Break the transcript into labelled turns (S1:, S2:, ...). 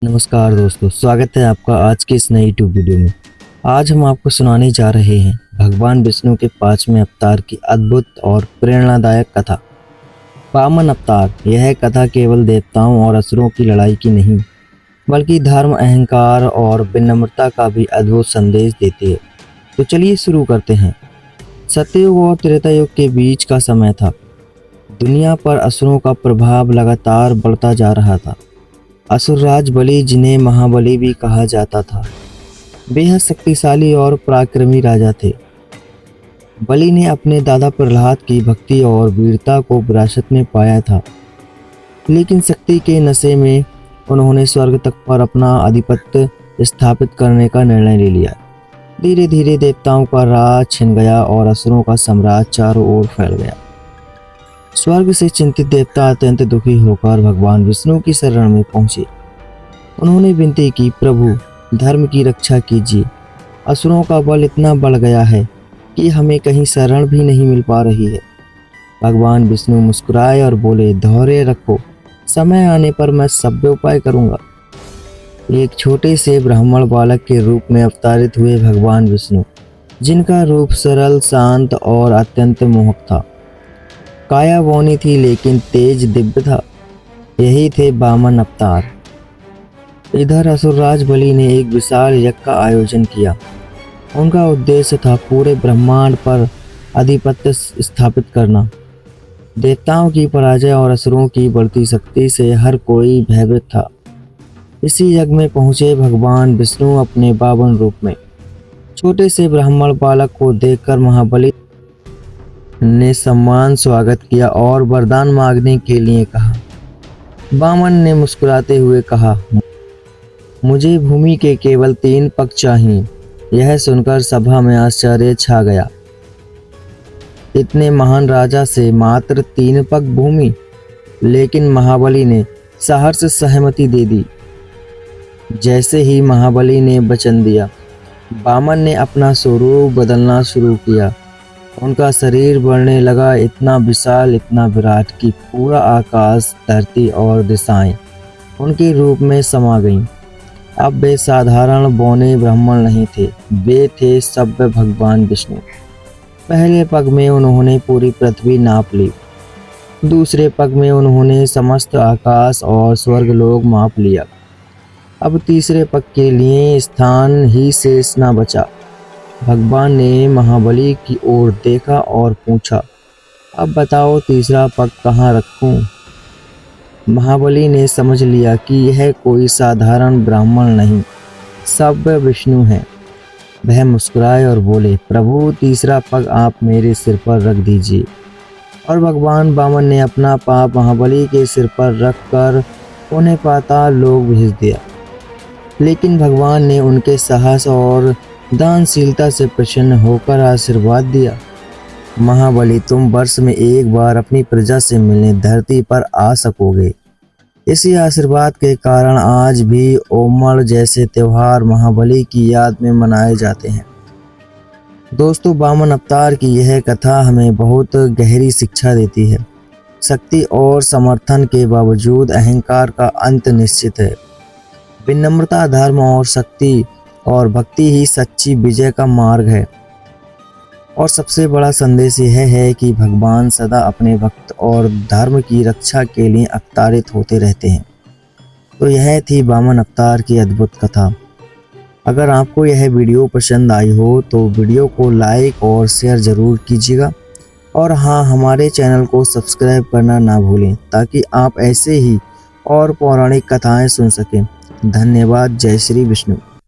S1: नमस्कार दोस्तों, स्वागत है आपका आज की इस नई यूट्यूब वीडियो में। आज हम आपको सुनाने जा रहे हैं भगवान विष्णु के 5वें अवतार की अद्भुत और प्रेरणादायक कथा। वामन अवतार। यह कथा केवल देवताओं और असुरों की लड़ाई की नहीं, बल्कि धर्म, अहंकार और विनम्रता का भी अद्भुत संदेश देती है। तो चलिए शुरू करते हैं। सत्ययुग और त्रेता युग के बीच का समय था। दुनिया पर असुरों का प्रभाव लगातार बढ़ता जा रहा था। असुरराज बलि, जिन्हें महाबली भी कहा जाता था, बेहद शक्तिशाली और पराक्रमी राजा थे। बलि ने अपने दादा प्रहलाद की भक्ति और वीरता को विरासत में पाया था, लेकिन शक्ति के नशे में उन्होंने स्वर्ग तक पर अपना आधिपत्य स्थापित करने का निर्णय ले लिया। धीरे धीरे देवताओं का राज छिन गया और असुरों का साम्राज्य चारों ओर फैल गया। स्वर्ग से चिंतित देवता अत्यंत दुखी होकर भगवान विष्णु की शरण में पहुंचे। उन्होंने विनती की, प्रभु, धर्म की रक्षा कीजिए। असुरों का बल इतना बढ़ गया है कि हमें कहीं शरण भी नहीं मिल पा रही है। भगवान विष्णु मुस्कुराए और बोले, धैर्य रखो, समय आने पर मैं सभ्य उपाय करूंगा। एक छोटे से ब्राह्मण बालक के रूप में अवतरित हुए भगवान विष्णु, जिनका रूप सरल, शांत और अत्यंत मोहक था। काया बौनी थी लेकिन तेज दिव्य था। यही थे वामन अवतार। इधर असुरराज बलि ने एक विशाल यज्ञ का आयोजन किया। उनका उद्देश्य था पूरे ब्रह्मांड पर आधिपत्य स्थापित करना। देवताओं की पराजय और असुरों की बढ़ती शक्ति से हर कोई भयभीत था। इसी यज्ञ में पहुंचे भगवान विष्णु अपने पावन रूप में। छोटे से ब्राह्मण बालक को देखकर महाबली ने सम्मान स्वागत किया और वरदान मांगने के लिए कहा। वामन ने मुस्कुराते हुए कहा, मुझे भूमि के केवल 3 पग चाहिए। यह सुनकर सभा में आश्चर्य छा गया। इतने महान राजा से मात्र 3 पग भूमि? लेकिन महाबली ने सहर्ष सहमति दे दी। जैसे ही महाबली ने वचन दिया, वामन ने अपना स्वरूप बदलना शुरू किया। उनका शरीर बढ़ने लगा, इतना विशाल, इतना विराट कि पूरा आकाश, धरती और दिशाएं उनके रूप में समा गईं। अब वे साधारण बौने ब्राह्मण नहीं थे, वे थे सभ्य भगवान विष्णु। पहले पग में उन्होंने पूरी पृथ्वी नाप ली। दूसरे पग में उन्होंने समस्त आकाश और स्वर्गलोक माप लिया। अब तीसरे पग के लिए स्थान ही शेष न बचा। भगवान ने महाबली की ओर देखा और पूछा, अब बताओ तीसरा पग कहाँ रखूं? महाबली ने समझ लिया कि यह कोई साधारण ब्राह्मण नहीं, सभ्य विष्णु है। वह मुस्कुराए और बोले, प्रभु, तीसरा पग आप मेरे सिर पर रख दीजिए। और भगवान वामन ने अपना पाप महाबली के सिर पर रखकर उन्हें पाताल लोक भेज दिया। लेकिन भगवान ने उनके साहस और दानशीलता से प्रसन्न होकर आशीर्वाद दिया। महाबली, तुम वर्ष में एक बार अपनी प्रजा से मिलने धरती पर आ सकोगे। इसी आशीर्वाद के कारण आज भी ओमण जैसे त्योहार महाबली की याद में मनाए जाते हैं। दोस्तों, वामन अवतार की यह कथा हमें बहुत गहरी शिक्षा देती है। शक्ति और समर्थन के बावजूद अहंकार का अंत निश्चित है। विनम्रता, धर्म और शक्ति और भक्ति ही सच्ची विजय का मार्ग है। और सबसे बड़ा संदेश यह है कि भगवान सदा अपने भक्त और धर्म की रक्षा के लिए अवतरित होते रहते हैं। तो यह थी वामन अवतार की अद्भुत कथा। अगर आपको यह वीडियो पसंद आई हो तो वीडियो को लाइक और शेयर ज़रूर कीजिएगा। और हाँ, हमारे चैनल को सब्सक्राइब करना ना भूलें ताकि आप ऐसे ही और पौराणिक कथाएँ सुन सकें। धन्यवाद। जय श्री विष्णु।